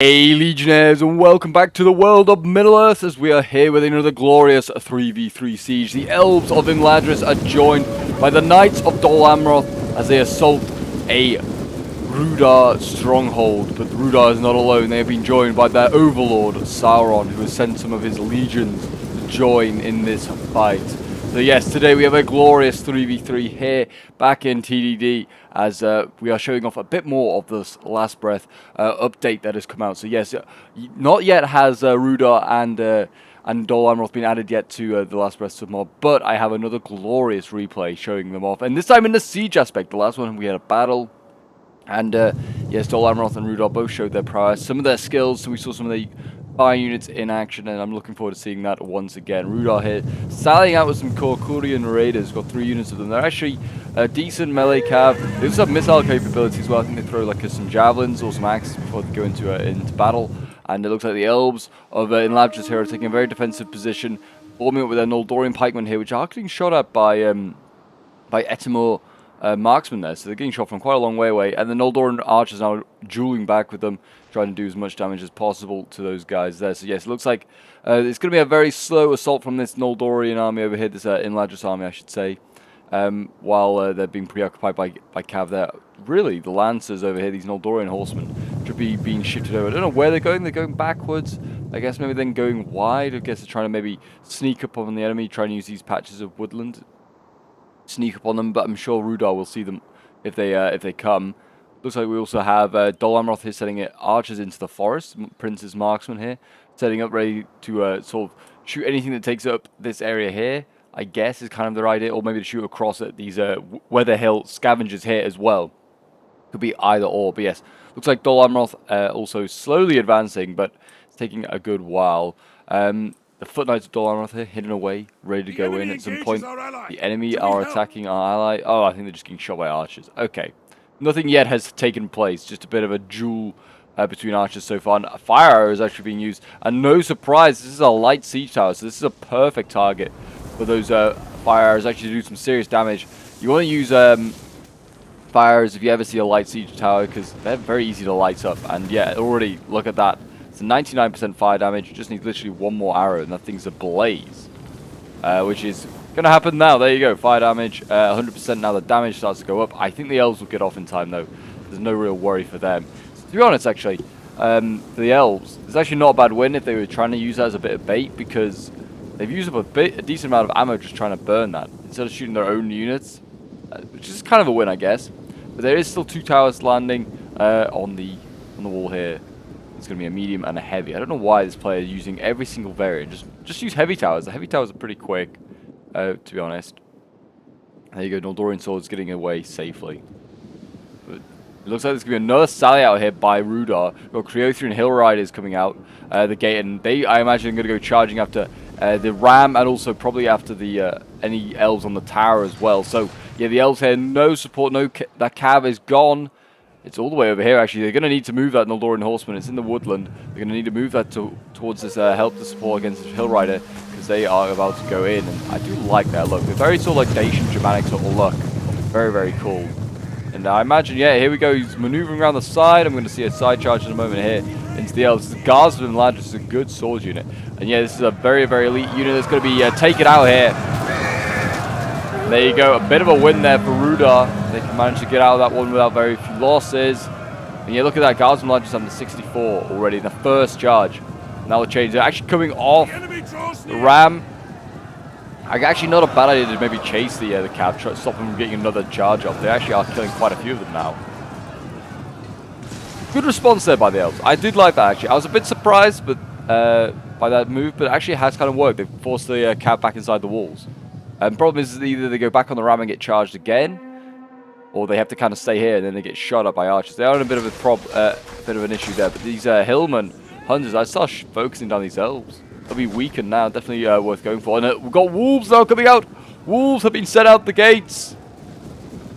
Hey Legionnaires, and welcome back to the world of Middle-earth as we are here with another glorious 3v3 siege. The Elves of Imladris are joined by the Knights of Dol Amroth as they assault a Rhudaur stronghold. But Rhudaur is not alone, they have been joined by their overlord Sauron, who has sent some of his legions to join in this fight. So yes, today we have a glorious 3v3 here back in TDD as we are showing off a bit more of this Last Breath update that has come out. So yes, not yet has Rhudaur and Dol Amroth been added yet to the Last Breath submo, but I have another glorious replay showing them off, and this time in the siege aspect. The last one we had a battle, and yes, Dol Amroth and Rhudaur both showed their prowess, some of their skills, so we saw some of the fire units in action, and I'm looking forward to seeing that once again. Rhudaur here, sallying out with some Korkurian raiders, got 3 units of them. They're actually a decent melee cav. They also have missile capabilities as well. I think they throw like some javelins or some axes before they go into battle. And it looks like the Elves of Imladris here are taking a very defensive position, forming up with their Noldorian pikemen here, which are getting shot at by Etimur marksmen there, so they're getting shot from quite a long way away, and the Noldoran archers now dueling back with them, trying to do as much damage as possible to those guys there. So yes, it looks like it's going to be a very slow assault from this Noldorian army over here, this Imladris army I should say, while they're being preoccupied by Cav there. Really, the Lancers over here, these Noldorian horsemen, should be being shifted over. I don't know where they're going backwards, I guess maybe then going wide. I guess they're trying to maybe sneak up on the enemy, try and use these patches of woodland, sneak up on them, but I'm sure Rhudaur will see them if they come. Looks like we also have Dol Amroth here setting archers into the forest. Prince's marksman here, setting up ready to sort of shoot anything that takes up this area here, I guess is kind of their idea, or maybe to shoot across at these Weather Hill scavengers here as well. Could be either or, but yes, looks like Dol Amroth also slowly advancing, but it's taking a good while. The Foot Knights of Dol Amroth here, hidden away, ready to go in at some point. The enemy are attacking our ally. Oh, I think they're just getting shot by archers. Okay. Nothing yet has taken place. Just a bit of a duel between archers so far. And a fire arrow is actually being used. And no surprise, this is a light siege tower, so this is a perfect target for those fire arrows actually to do some serious damage. You want to use fire arrows if you ever see a light siege tower, because they're very easy to light up. And yeah, already, look at that. It's 99% fire damage. You just need literally one more arrow and that thing's ablaze. Which is going to happen now. There you go. Fire damage. 100% now the damage starts to go up. I think the Elves will get off in time though. There's no real worry for them. So, to be honest actually, for the Elves, it's actually not a bad win if they were trying to use that as a bit of bait, because they've used up a decent amount of ammo just trying to burn that instead of shooting their own units, which is kind of a win I guess. But there is still 2 towers landing on the wall here. It's going to be a medium and a heavy. I don't know why this player is using every single variant. Just use heavy towers. The heavy towers are pretty quick, to be honest. There you go. Noldorian swords getting away safely. But it looks like there's going to be another sally out here by Rhudaur. We've got Creothrian Hill Riders coming out the gate, and they, I imagine, are going to go charging after the ram, and also probably after the any elves on the tower as well. So yeah, the elves here, no support, that cav is gone. It's all the way over here, actually. They're going to need to move that Noldorian horseman. It's in the woodland. They're going to need to move that towards this help to support against this hill rider, because they are about to go in. And I do like their look. They're very sort of like Dacian Germanic sort of look. Very, very cool. And I imagine, yeah, here we go. He's maneuvering around the side. I'm going to see a side charge in a moment here into the elves. The Guards of Imladris is a good sword unit. And yeah, this is a very, very elite unit that's going to be taken out here. There you go, a bit of a win there for Rhudaur. They can manage to get out of that one without very few losses. And yeah, look at that, Guards from Imladris having the 64 already in the first charge. And that will change. They're actually coming off the ram. Actually, not a bad idea to maybe chase the cav, try to stop them from getting another charge off. They actually are killing quite a few of them now. Good response there by the elves. I did like that actually. I was a bit surprised by that move, but actually it has kind of worked. They've forced the cav back inside the walls. And the problem is either they go back on the ram and get charged again, or they have to kind of stay here and then they get shot up by archers. They are in a bit of an issue there. But these hillmen, hunters, I start focusing down these elves. They'll be weakened now. Definitely worth going for. And we've got wolves now coming out. Wolves have been sent out the gates.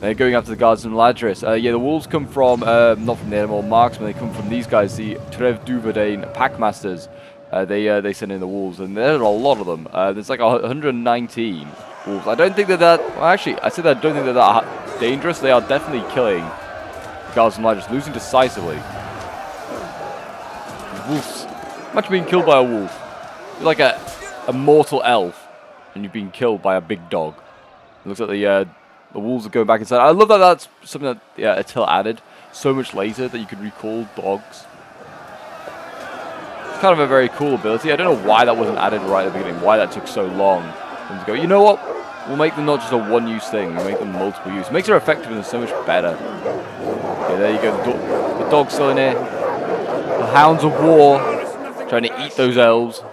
They're going after the Guards of Imladris. Yeah, the wolves come from not from the animal marksmen. They come from these guys, the Trev Duvadain Packmasters. They send in the wolves, and there are a lot of them. There's like 119 wolves. I don't think they're that... Well, actually, I said I don't think they're that dangerous. They are definitely killing the Guards of Imladris, losing decisively. wolves. Imagine being killed by a wolf. You're like a mortal elf, and you've been killed by a big dog. It looks like the wolves are going back inside. I love that that's something that Attila added so much later, that you could recall dogs. It's kind of a very cool ability. I don't know why that wasn't added right at the beginning, why that took so long for them to go, you know what? We'll make them not just a one-use thing, we'll make them multiple use. Makes their effectiveness so much better. Okay, there you go. The dog's still in here. The hounds of war trying to eat those elves.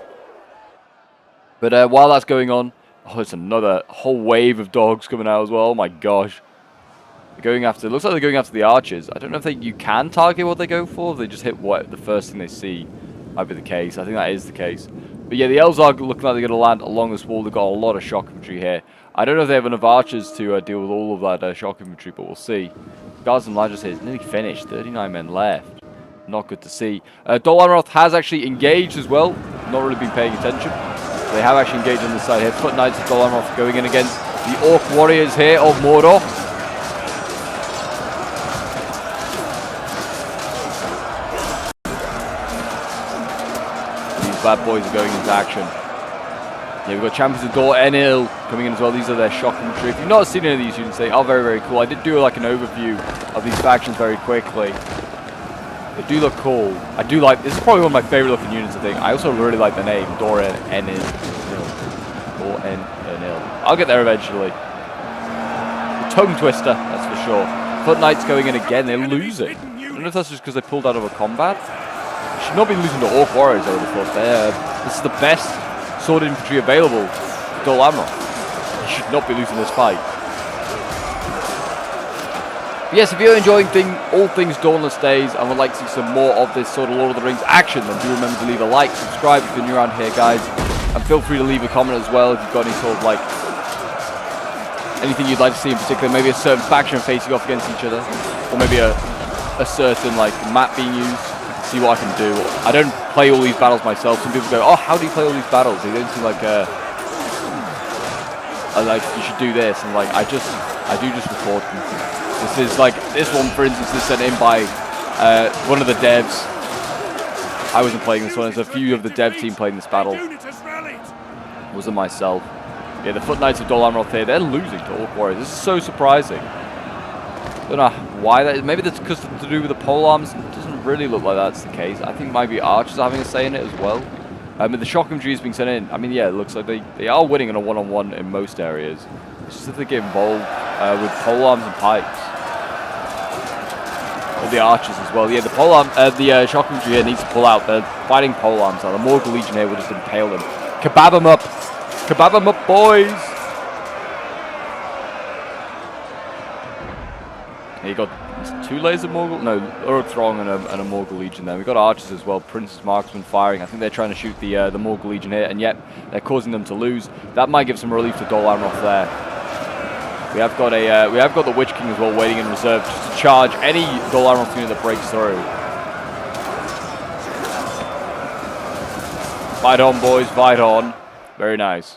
But while that's going on, oh, it's another whole wave of dogs coming out as well. Oh my gosh. They're going after, it looks like they're going after the archers. I don't know if you can target what they go for, if they just hit what the first thing they see. Might be the case. I think that is the case. But yeah, the elves are looking like they're going to land along this wall. They've got a lot of shock infantry here. I don't know if they have enough archers to deal with all of that shock infantry, but we'll see. Guards and Ladders here is nearly finished. 39 men left. Not good to see. Dol Amroth has actually engaged as well. Not really been paying attention. They have actually engaged on this side here. Foot Knights of Dol Amroth going in against the Orc Warriors here of Mordor. These bad boys are going into action. Yeah, we've got Champions of Dol Amroth coming in as well. These are their shock infantry. If you've not seen any of these units, they are very, very cool. I did do like an overview of these factions very quickly. They do look cool. I do like, this is probably one of my favorite looking units, I think. I also really like the name, Dol Amroth. I'll get there eventually. The tongue twister, that's for sure. Foot Knights going in again, they're losing. I don't know if that's just because they pulled out of a combat. They should not be losing to Orc Warriors, I would have thought. This is the best sword infantry available to Dol Amroth. You should not be losing this fight. Yes, if you're enjoying all things Dawnless Days and would like to see some more of this sort of Lord of the Rings action, then do remember to leave a like, subscribe if you're new around here, guys, and feel free to leave a comment as well if you've got any sort of like anything you'd like to see in particular, maybe a certain faction facing off against each other, or maybe a certain like map being used. See what I can do. I don't play all these battles myself. Some people go, "Oh, how do you play all these battles?" They don't seem like like you should do this, and like I do just record them. This is like, this one for instance is sent in by one of the devs. I wasn't playing this one, there's a few of the dev team playing this battle. It wasn't myself. Yeah, the Foot Knights of Dol Amroth here, they're losing to Orc Warriors. This is so surprising. Don't know why that is. Maybe that's because to do with the pole arms. It doesn't really look like that's the case. I think maybe archers are having a say in it as well. But the shock infantry is being sent in. I mean, yeah, it looks like they are winning in a one-on-one in most areas. It's just that they get involved with pole arms and pikes. Or the archers as well. Yeah, the pole arm, the shock infantry here needs to pull out. They're fighting pole arms now. The Morgul Legion here will just impale them. Kebab them up. Kebab them up, boys. Here you got 2 layers of Morgul, no, Uruk Throng and a Morgul Legion there. We've got archers as well, Prince's Marksman firing. I think they're trying to shoot the Morgul Legion here, and yet they're causing them to lose. That might give some relief to Dol Amroth there. We have got the Witch King as well waiting in reserve just to charge any Dol Amroth unit that breaks through. Fight on, boys, fight on. Very nice.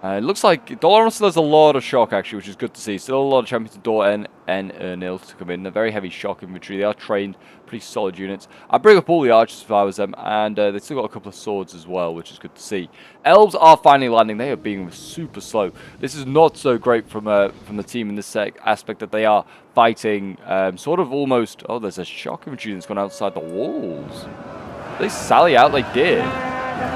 It looks like Dol Amroth still has a lot of shock, actually, which is good to see. Still a lot of Champions of Dol Amroth to come in. A very heavy shock infantry. They are trained, pretty solid units. I bring up all the archers if I was them, and they've still got a couple of swords as well, which is good to see. Elves are finally landing. They are being super slow. This is not so great from the team in this aspect that they are fighting sort of almost... Oh, there's a shock infantry that's gone outside the walls. They sally out like did.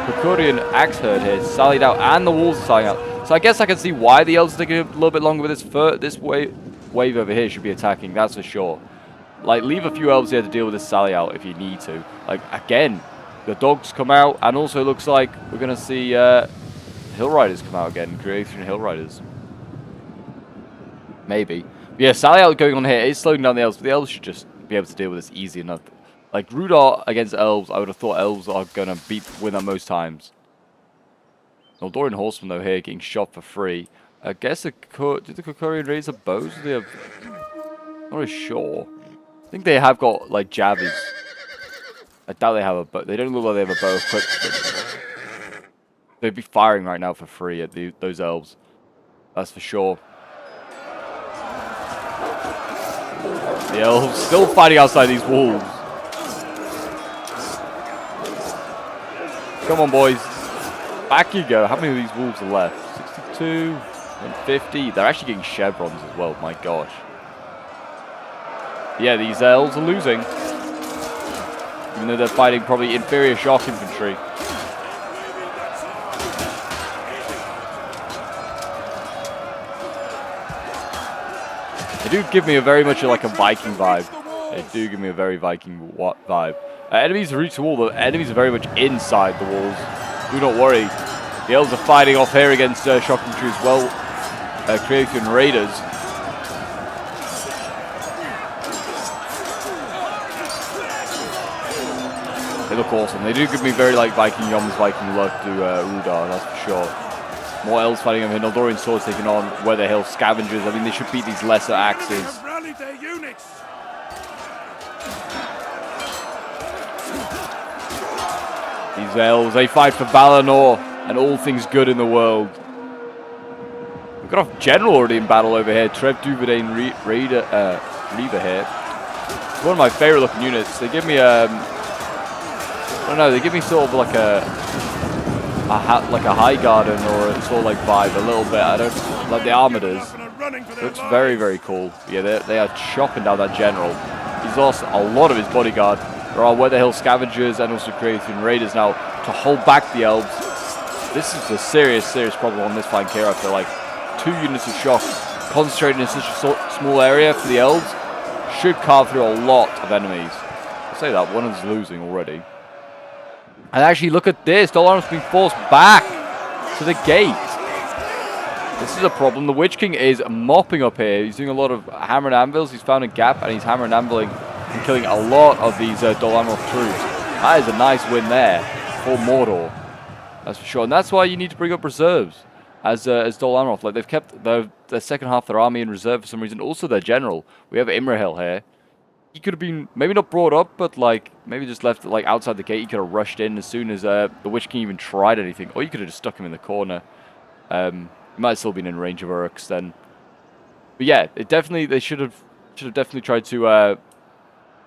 Procurian Axe Herd here sallied out, and the walls are sallying out. So I guess I can see why the elves are taking a little bit longer with this wave over here should be attacking, that's for sure. Like, leave a few elves here to deal with this sally out if you need to. Like, again, the dogs come out, and also looks like we're going to see Hill Riders come out again, Creation Hill Riders. Maybe. But yeah, sally out going on here is slowing down the elves, but the elves should just be able to deal with this easy enough. Like, Rhudaur against elves, I would have thought elves are going to win that most times. Noldorian Horsemen, though, here getting shot for free. I guess do the Kokorian raise have bows? Do they have... Not really sure. I think they have got, like, jabbers. I doubt they have a bow. They don't look like they have a bow equipped. They'd be firing right now for free at those elves. That's for sure. The elves still fighting outside these walls. Come on, boys. Back you go. How many of these wolves are left? 62 and 50. They're actually getting chevrons as well. My gosh. Yeah, these elves are losing. Even though they're fighting probably inferior shock infantry. They do give me a very much like a Viking vibe. They do give me a very Viking vibe. Enemies reach the wall. The enemies are very much inside the walls. Do not worry. The elves are fighting off here against shock infantry as well. Creating raiders. They look awesome. They do give me very like Viking Yoms, Viking love to Rhudaur, that's for sure. More elves fighting over here. Noldorian swords taking on Weather Hill scavengers. I mean, they should beat these lesser axes. These elves, they fight for Valinor and all things good in the world. We've got a general already in battle over here. Trev Duverdain Reaver here. It's one of my favorite looking units. They give me I don't know, they give me sort of like a high garden or a sort of like vibe a little bit. I don't like the armadors. Looks very, very cool. Yeah, they are chopping down that general. He's lost a lot of his bodyguard. There are Weather Hill scavengers and also creating raiders now to hold back the elves. This is a serious, serious problem on this flank here. I feel like 2 units of shock concentrated in such a small area for the elves should carve through a lot of enemies. I'll say that one is losing already. And actually, look at this. Dol Amroth's being forced back to the gate. This is a problem. The Witch King is mopping up here. He's doing a lot of hammer and anvils. He's found a gap, and he's hammer and anviling and killing a lot of these Dol Amroth troops. That is a nice win there for Mordor. That's for sure. And that's why you need to bring up reserves as Dol Amroth. Like, they've kept the second half of their army in reserve for some reason. Also, their general. We have Imrahil here. He could have been maybe not brought up, but like maybe just left like outside the gate. He could have rushed in as soon as the Witch King even tried anything, or you could have just stuck him in the corner. He might have still been in range of Uruks then. But yeah, they should have definitely tried to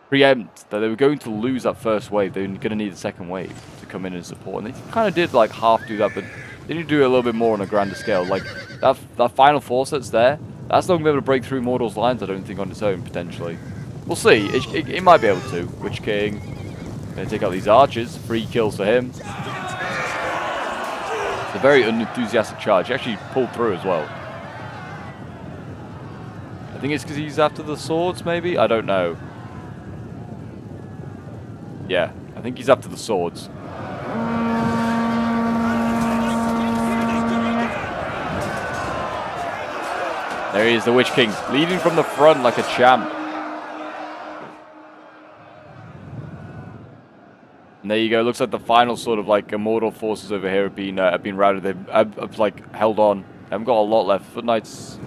preempt that they were going to lose that first wave. They were going to need the second wave to come in and support, and they kind of did like half do that, but they need to do it a little bit more on a grander scale. Like that final force that's there, that's not going to be able to break through Mordor's lines. I don't think on its own potentially. We'll see. It might be able to. Witch King. Gonna take out these archers. 3 kills for him. It's a very unenthusiastic charge. He actually pulled through as well. I think it's because he's after the swords, maybe? I don't know. Yeah, I think he's after the swords. There he is, the Witch King. Leading from the front like a champ. And there you go. Looks like the final sort of like Mordor forces over here have been routed. They've like held on. They haven't got a lot left. Foot Knights.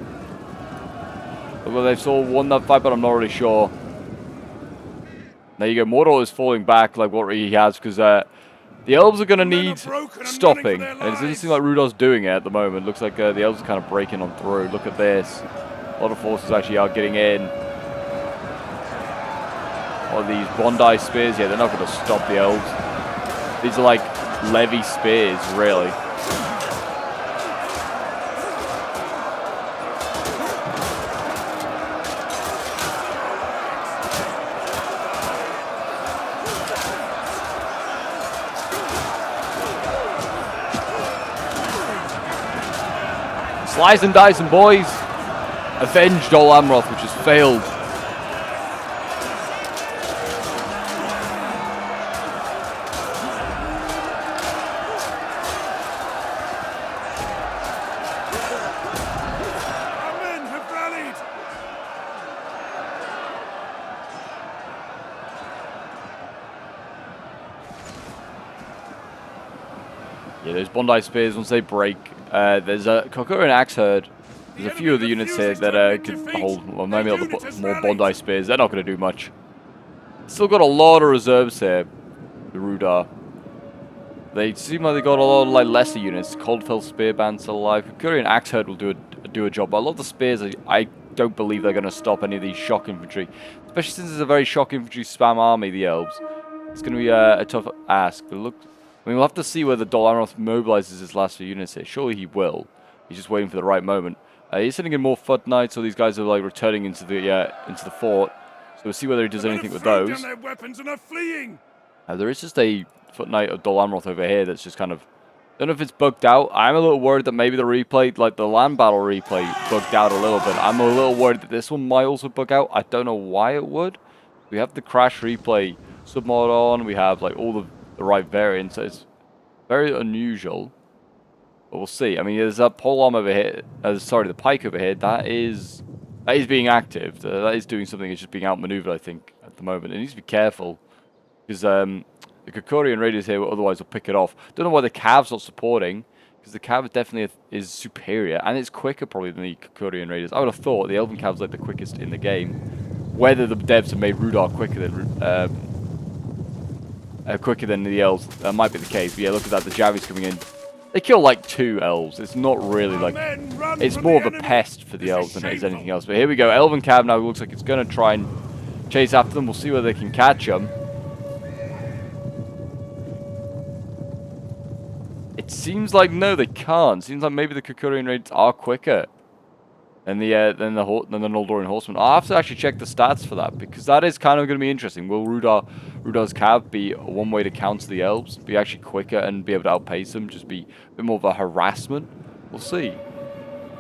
Well, they've sort of won that fight, but I'm not really sure. There you go. Mordor is falling back like what he has because the elves are going to need stopping. And it doesn't seem like Rhudaur's doing it at the moment. Looks like the elves are kind of breaking on through. Look at this. A lot of forces actually are getting in. Or these Bondi spears, yeah, they're not going to stop the elves. These are like levy spears, really. Slice and dice and boys. Avenge Dol Amroth, which has failed. Yeah, those Bondi Spears, once they break, there's a Kokura and Axe Herd. There's a few of the units here that could hold, well, maybe a lot more Bondi Spears. They're not going to do much. Still got a lot of reserves here, the Rhudaur. They seem like they got a lot of like lesser units. Coldfell Spearband still alive. Kokura and Axe Herd will do a job, but a lot of the Spears, I don't believe they're going to stop any of these shock infantry. Especially since it's a very shock infantry spam army, the Elves. It's going to be a tough ask, but look... I mean, we'll have to see whether Dol Amroth mobilizes his last few units here. Surely he will. He's just waiting for the right moment. He's sending in more foot knights, so these guys are like returning into the fort. So we'll see whether he does anything with those. Their weapons and are fleeing. There is just a foot knight of Dol Amroth over here that's just kind of... Don't know if it's bugged out. I'm a little worried that maybe the replay, like the land battle replay, bugged out a little bit. I'm a little worried that this one might also bug out. I don't know why it would. We have the crash replay submod on. We have like all the right variants. So it's very unusual. But we'll see. I mean, there's that polearm over here. Sorry, the pike over here. That is being active. That is doing something. It's just being outmaneuvered, I think, at the moment. It needs to be careful. Because the Kukurian raiders here otherwise will pick it off. Don't know why the Cav's not supporting. Because the Cav definitely is superior. And it's quicker probably than the Kukurian raiders. I would have thought the Elven Cav's like the quickest in the game. Whether the devs have made Rhudaur quicker than the elves, that might be the case. But yeah, look at that. The Javis coming in. They kill like 2 elves. It's not really like... It's more of a pest for the elves than it is anything else. But here we go. Elven Cav now looks like it's going to try and chase after them. We'll see whether they can catch them. It seems like no, they can't. Seems like maybe the Kukurian raids are quicker than the Noldorian horsemen. I'll have to actually check the stats for that because that is kind of going to be interesting. Will Rhudaur's Cav be one way to counter the elves, be actually quicker and be able to outpace them, just be a bit more of a harassment? We'll see.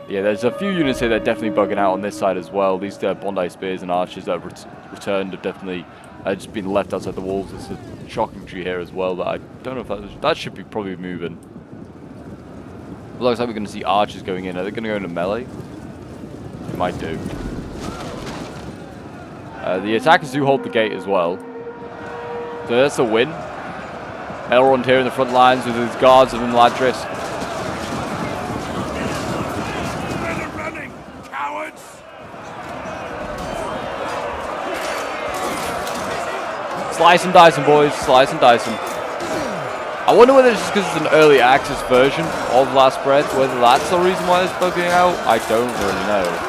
Yeah, there's a few units here that are definitely bugging out on this side as well. These Bondi Spears and Archers that have returned have definitely just been left outside the walls. There's a shocking tree here as well that I don't know if that should be probably moving. It looks like we're going to see Archers going in. Are they going to go into melee? They might do. The attackers do hold the gate as well. So that's a win. Elrond here in the front lines with his guards of Imladris. Men are running, cowards! Slice and dice them, boys. Slice and dice them. I wonder whether it's just because it's an early access version of Last Breath, whether that's the reason why it's bugging out. I don't really know.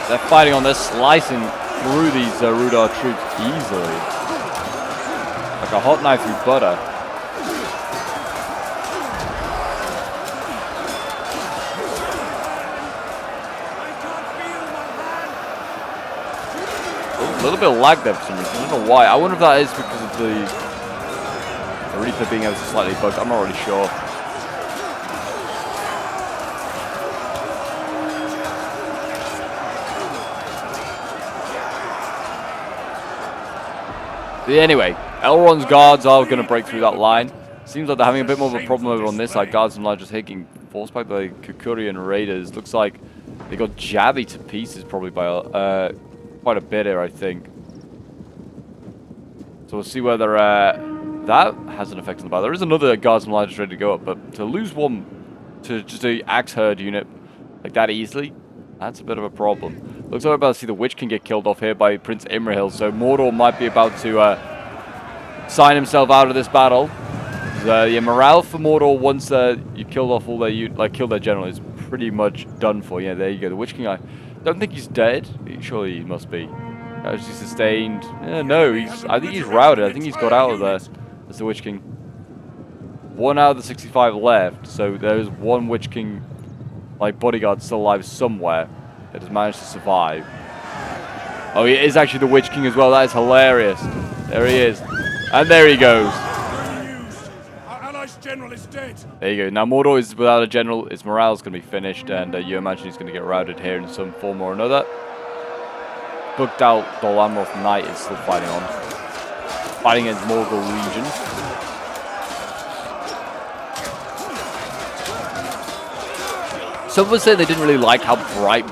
They're fighting on this, slicing through these Rhudaur troops easily. Like a hot knife through butter. A little bit of lag there for some reason. I don't know why. I wonder if that is because of the Reaper being able to slightly bug. I'm not really sure. But anyway, Elrond's guards are going to break through that line. Seems like they're having a bit more of a problem over on this side. Guards and Line just hitting, forced by the Kukurian raiders. Looks like they got jabby to pieces probably by quite a bit here, I think. So we'll see whether that has an effect on the battle. There is another Guards and Line just ready to go up, but to lose one to just a Axe Herd unit like that easily, that's a bit of a problem. Looks like we're about to see the Witch King get killed off here by Prince Imrahil, so Mordor might be about to sign himself out of this battle. The morale for Mordor once you killed off all their killed their general is pretty much done for. Yeah, there you go. The Witch King, I don't think he's dead. Surely he must be. Is he sustained? No, I think he's routed. I think he's got out of there as the Witch King. 1 out of the 65 left, so there's one Witch King bodyguard still alive somewhere that has managed to survive. Oh, he is actually the Witch King as well. That is hilarious. There he is. And there he goes. Our allies' general is dead. There you go. Now Mordor is without a general. His morale's going to be finished, and you imagine he's going to get routed here in some form or another. Booked out Dol Amroth Knight is still fighting on. Fighting against Morgul Legion. Some would say they didn't really like how bright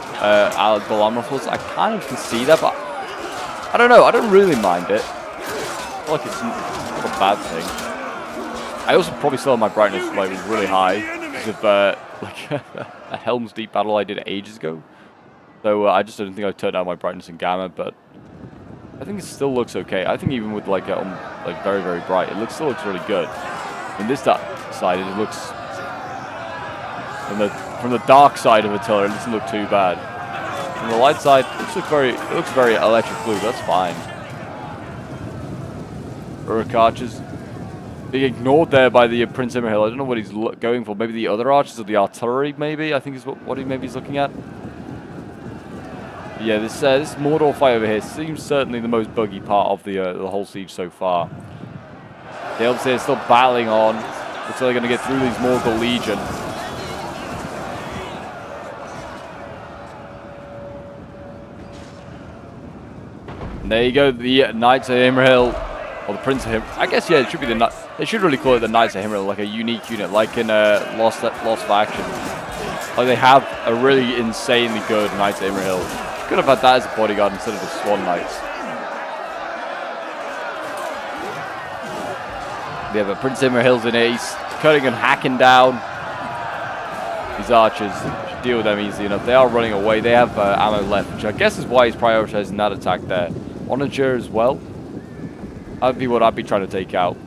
Dol Amroth was. I kind of can see that, but I don't know. I don't really mind it. I feel like it's not a bad thing. I also probably still have my brightness really high because of a Helm's Deep battle I did ages ago. So I just don't think I turned down my brightness in gamma, but I think it still looks okay. I think even with like very, very bright, it still looks really good. From this side, it looks from the dark side of artillery, it doesn't look too bad. From the light side, it looks very electric blue. That's fine. Uruk archers being ignored there by the Prince Imrahil. I don't know what he's going for. Maybe the other archers or the artillery. Maybe I think is what he maybe is looking at. Yeah, this Mordor fight over here seems certainly the most buggy part of the whole siege so far. The elves here still battling on. Looks like they're going to get through these Morgul Legion. And there you go, the Knights of Imrahil, or the Prince of Imrahil. I guess, yeah, it should be they should really call it the Knights of Imrahil, like a unique unit, like in Lost Faction. Like they have a really insanely good Knights of Imrahil. Could have had that as a bodyguard instead of the Swan Knights. We have a Prince Imrahil's in here. He's cutting and hacking down these archers. Should deal with them easily enough. They are running away. They have ammo left, which I guess is why he's prioritizing that attack there. Onager as well. That'd be what I'd be trying to take out.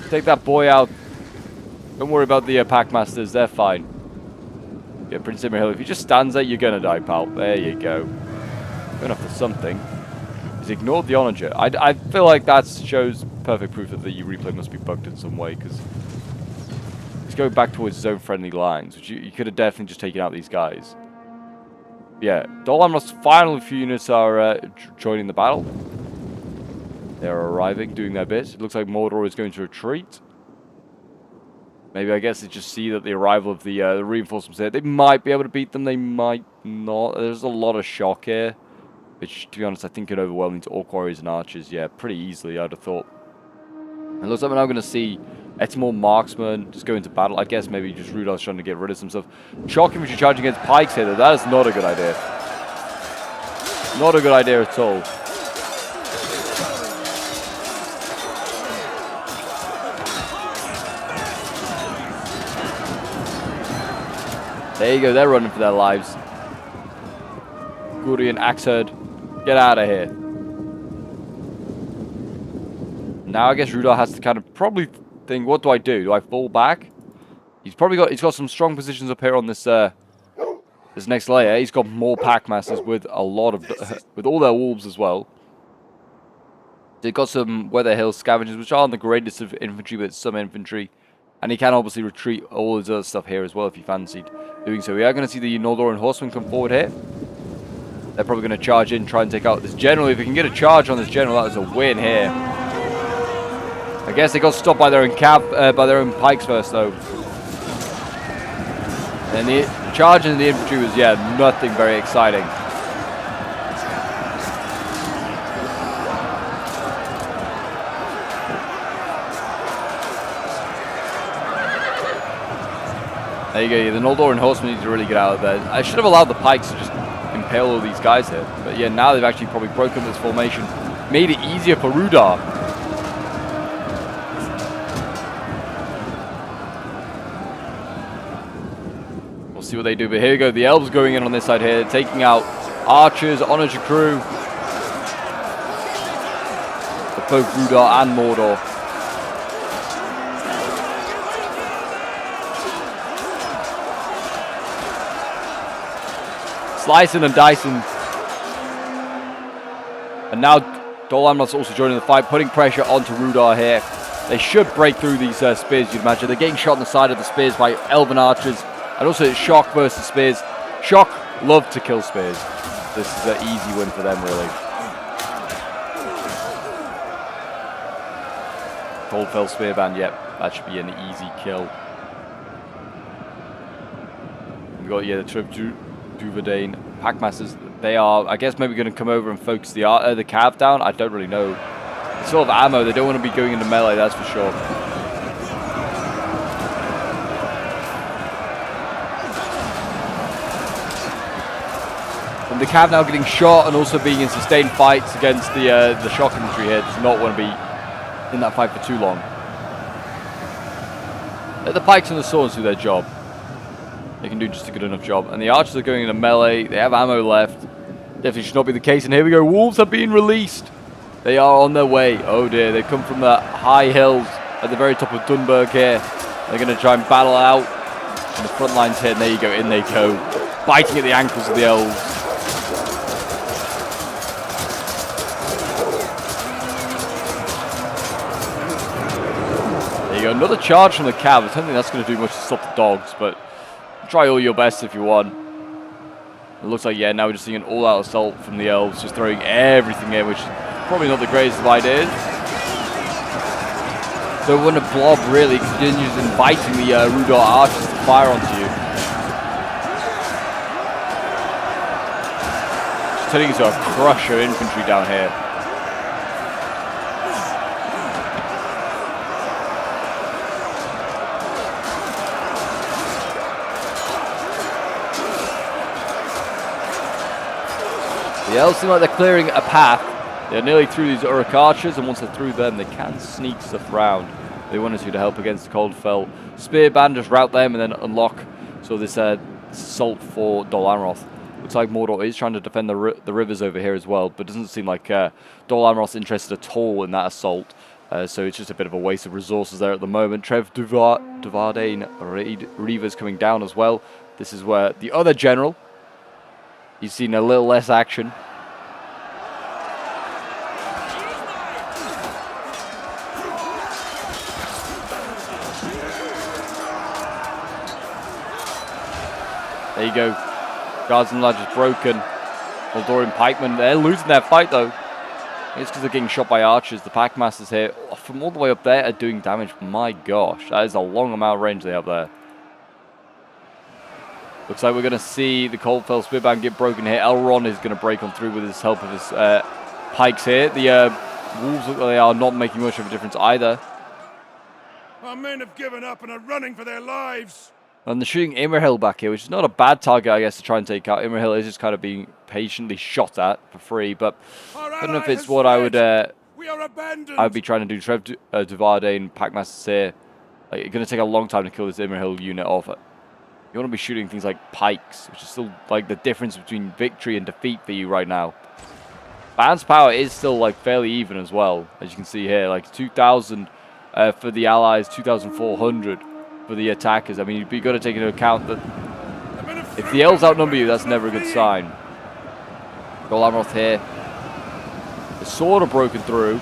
Take that boy out. Don't worry about the Packmasters. They're fine. Yeah, Prince Imrahil, if he just stands there, you're going to die, pal. There you go. Going after something. He's ignored the Onager. I feel like that shows perfect proof that the replay must be bugged in some way, because he's going back towards his own friendly lines, which you could have definitely just taken out these guys. Yeah, Dol Amroth's final few units are joining the battle. They're arriving, doing their bit. It looks like Mordor is going to retreat. Maybe, I guess, they just see that the arrival of the reinforcements here. They might be able to beat them, they might not. There's a lot of shock here, which, to be honest, I think could overwhelm into Orc Warriors and Archers, yeah, pretty easily, I'd have thought. It looks like we're now going to see Etmor Marksman just go into battle. I guess maybe just Rhudaur's trying to get rid of some stuff. Shock infantry charging against pikes here, though. That is not a good idea. Not a good idea at all. There you go, they're running for their lives. Guri and Axherd, get out of here. Now I guess Rhudaur has to kind of probably think, what do I do? Do I fall back? He's got some strong positions up here on this this next layer. He's got more Packmasters with a lot of with all their wolves as well. They've got some Weather Hill Scavengers, which aren't the greatest of infantry, but some infantry. And he can obviously retreat all his other stuff here as well if he fancied doing so. We are going to see the Noldoran Horsemen come forward here. They're probably going to charge in, try and take out this general. If we can get a charge on this general, that is a win here. I guess they got stopped by their own pikes first, though. And the charge in the infantry was, yeah, nothing very exciting. There you go, yeah, the Noldoran Horsemen need to really get out of there. I should have allowed the pikes to just impale all these guys here. But yeah, now they've actually probably broken this formation. Made it easier for Rhudaur. We'll see what they do, but here we go. The elves going in on this side here, taking out archers, Onager crew. For both Rhudaur and Mordor. Slicing and dicing. And now Dol Amroth's also joining the fight, putting pressure onto Rhudaur here. They should break through these spears, you'd imagine. They're getting shot on the side of the spears by Elven archers. And also it's Shock versus spears. Shock love to kill spears. This is an easy win for them, really. Coldfell Spearband, yep. That should be an easy kill. We've got, yeah, the Duvadain Packmasters. They are, I guess, maybe going to come over and focus the cav down. I don't really know. It's sort of ammo. They don't want to be going into melee, that's for sure. And the cav now getting shot and also being in sustained fights against the shock infantry here. Does not want to be in that fight for too long. Let the pikes and the swords do their job. They can do just a good enough job. And the archers are going into melee. They have ammo left. Definitely should not be the case. And here we go. Wolves are being released. They are on their way. Oh dear. They come from the high hills at the very top of Dunburg here. They're going to try and battle out. And the front line's here. And there you go. In they go. Biting at the ankles of the elves. There you go. Another charge from the cav. I don't think that's going to do much to stop the dogs. But try all your best if you want. It looks like, yeah, now we're just seeing an all-out assault from the elves, just throwing everything in, which is probably not the greatest of ideas. So when a blob really continues inviting the Rhudaur archers to fire onto you. Just turning into a crush of infantry down here. The elves seem like they're clearing a path. They're nearly through these Uruk archers, and once they're through them, they can sneak stuff around. They wanted to help against the Coldfell Spear Band, just rout them and then unlock so this assault for Dol Amroth. Looks like Mordor is trying to defend the rivers over here as well, but doesn't seem like Dol Amroth's interested at all in that assault. So it's just a bit of a waste of resources there at the moment. Trev Duvardane Reavers coming down as well. This is where the other general, you've seen a little less action. There you go. Guards and Lodge is broken. Moldorian pikemen, they're losing their fight though. It's because they're getting shot by archers. The packmasters here, from all the way up there, are doing damage. My gosh, that is a long amount of range they have there. Looks like we're going to see the Coldfell Spearband get broken here. Elrond is going to break on through with his help of his pikes here. The wolves look like they are not making much of a difference either. Our men have given up and are running for their lives. And they're shooting Imrahil back here, which is not a bad target, I guess, to try and take out. Imrahil is just kind of being patiently shot at for free, but I don't know if it's what I would be trying to do. Trev Duvardane, Packmasters here. Like, it's going to take a long time to kill this Imrahil unit off. You want to be shooting things like pikes, which is still like the difference between victory and defeat for you right now. Band's power is still like fairly even as well, as you can see here. Like 2,000 for the allies, 2,400 for the attackers. I mean, you've got to take into account that if the elves outnumber you, that's never a good sign. Dol Amroth here. The sword are broken through.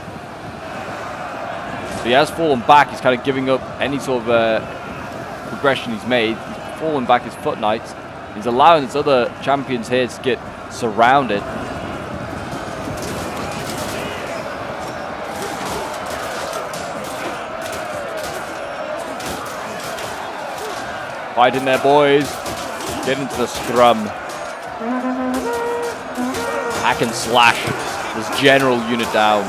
So he has fallen back. He's kind of giving up any sort of progression he's made. He's fallen back his foot knights. He's allowing his other champions here to get surrounded. Fight in there, boys. Get into the scrum. Hack and slash this general unit down.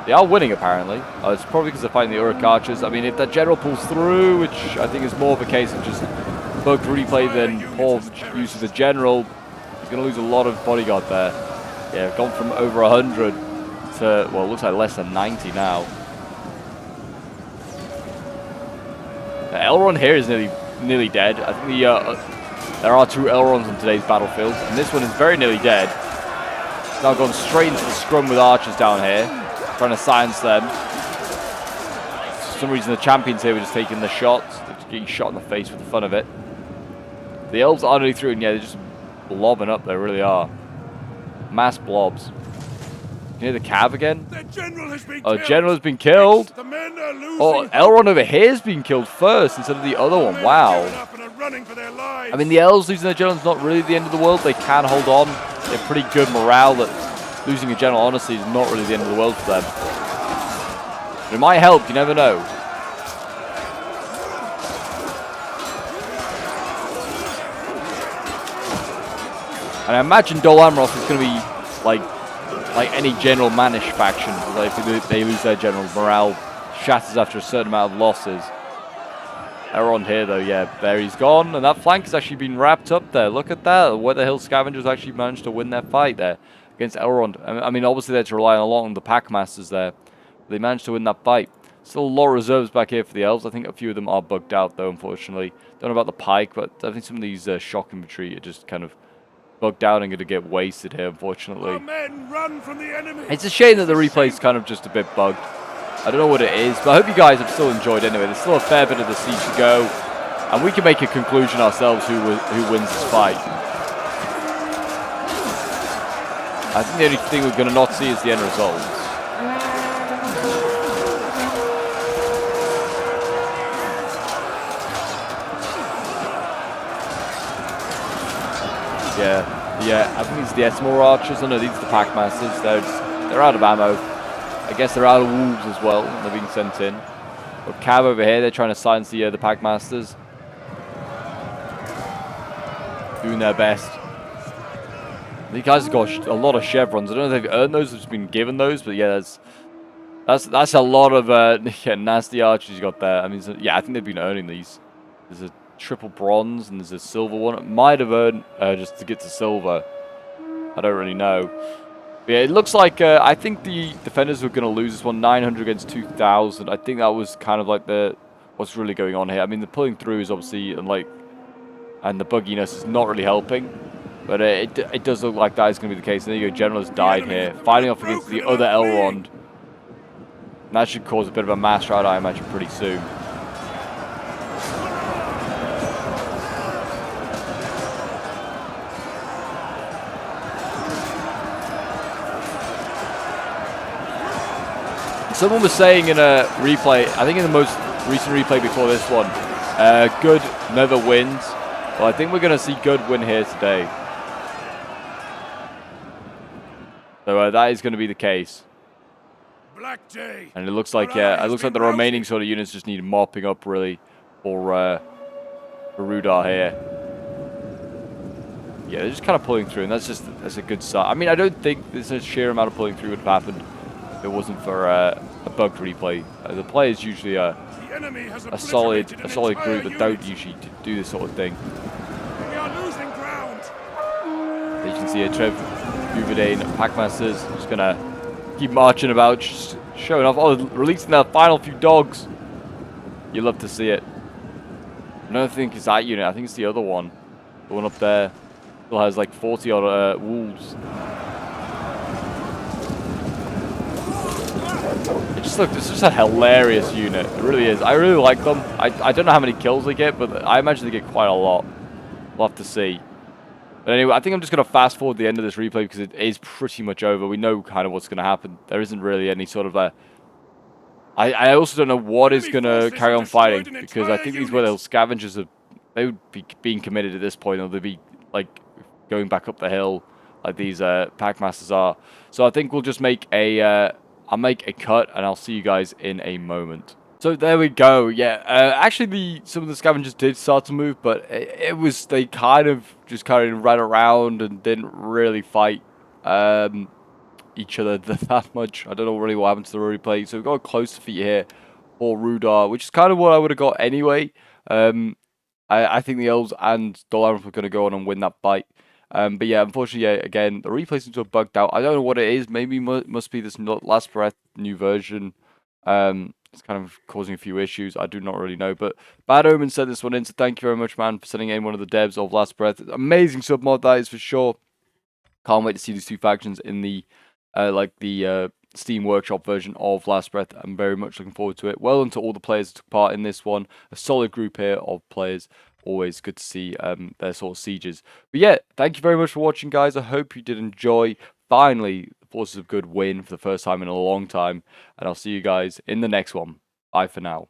They are winning, apparently. It's probably because they're fighting the Uruk archers. I mean, if that general pulls through, which I think is more of a case of just both replay than poor use of the general, he's going to lose a lot of bodyguard there. Yeah, gone from over 100 to, well, it looks like less than 90 now. Elrond here is nearly dead. I think there are two Elronds on today's battlefield, and this one is very nearly dead. It's now gone straight into the scrum with archers down here, trying to silence them. For some reason, the champions here were just taking the shots. They're just getting shot in the face for the fun of it. The elves are nearly through, and yeah, they're just blobbing up. They really are. Mass blobs. You hear the cav again? General has been killed. The men are losing. Oh, Elrond over here is being killed first instead of the other one. Wow. I mean, the elves losing their general is not really the end of the world. They can hold on. They have pretty good morale. That losing a general, honestly, is not really the end of the world for them. But it might help. You never know. And I imagine Dol Amroth is going to be like any general Manish faction. Like if they lose their general, morale shatters after a certain amount of losses. Elrond here though, yeah, there he's gone, and that flank has actually been wrapped up there. Look at that. The Weather Hill Scavengers actually managed to win their fight there against Elrond. I mean, obviously they're relying a lot on the Packmasters there. They managed to win that fight. Still a lot of reserves back here for the elves. I think a few of them are bugged out, though, unfortunately. Don't know about the pike, but I think some of these shock infantry are just kind of bugged out and going to get wasted here, unfortunately. Our men run from the enemy. It's a shame that the replay is kind of just a bit bugged. I don't know what it is, but I hope you guys have still enjoyed anyway. There's still a fair bit of the siege to go, and we can make a conclusion ourselves who wins this fight. I think the only thing we're going to not see is the end result. Yeah, I think it's the Esmore archers. I know these are the Packmasters. They're out of ammo. I guess they're out of wolves as well. They're being sent in. But Cav over here, they're trying to silence the Packmasters. Doing their best. These guys have got a lot of chevrons. I don't know if they've earned those, or just been given those, but yeah, that's a lot of yeah, nasty archers you got there. I mean, so, yeah, I think they've been earning these. There's a triple bronze and there's a silver one. It might have earned just to get to silver. I don't really know. But yeah, it looks like I think the defenders were going to lose this one 900 against 2,000. I think that was kind of like what's really going on here. I mean, the pulling through is obviously and the bugginess is not really helping. But it does look like that is going to be the case. And there you go, General has died here, fighting off against the other Elrond. And that should cause a bit of a mass rout, I imagine, pretty soon. Someone was saying in a replay, I think in the most recent replay before this one, good never wins. Well, I think we're going to see good win here today. So that is going to be the case. Black Day. And it looks like the remaining sort of units just need mopping up really for Rhudaur here. Yeah, they're just kind of pulling through, and that's a good sign. I mean, I don't think there's a sheer amount of pulling through would have happened if it wasn't for a bugged replay. The play is usually a solid group that don't usually do this sort of thing. We are losing ground. As you can see here, Trev, Uvedane, Packmasters just gonna keep marching about, just showing off. Oh, releasing their final few dogs. You love to see it. I don't think it's that unit. I think it's the other one. The one up there still has like 40 odd wolves. It's just a hilarious unit. It really is. I really like them. I don't know how many kills they get, but I imagine they get quite a lot. We'll have to see. But anyway, I think I'm just going to fast forward the end of this replay because it is pretty much over. We know kind of what's going to happen. There isn't really any sort of a... I also don't know what is going to carry on fighting because I think these were the scavengers. They would be being committed at this point, or they'd be like going back up the hill like these Packmasters are. So I think we'll just make a... I'll make a cut and I'll see you guys in a moment. So there we go. Yeah, actually some of the scavengers did start to move, but they kind of ran around and didn't really fight each other that much. I don't know really what happened to the replay. So we've got a close defeat here for Rhudaur, which is kind of what I would have got anyway. I think the Elves and Dol Amroth were going to go on and win that fight. But yeah, unfortunately, yeah, again, the replay seems to have bugged out. I don't know what it is. Maybe must be this Last Breath new version. It's kind of causing a few issues. I do not really know. But Bad Omen sent this one in, so thank you very much, man, for sending in one of the devs of Last Breath. Amazing submod, that is for sure. Can't wait to see these two factions in the Steam Workshop version of Last Breath. I'm very much looking forward to it. Well done to all the players that took part in this one. A solid group here of players. Always good to see their sort of sieges. But yeah, thank you very much for watching, guys. I hope you did enjoy. Finally, the Forces of Good win for the first time in a long time. And I'll see you guys in the next one. Bye for now.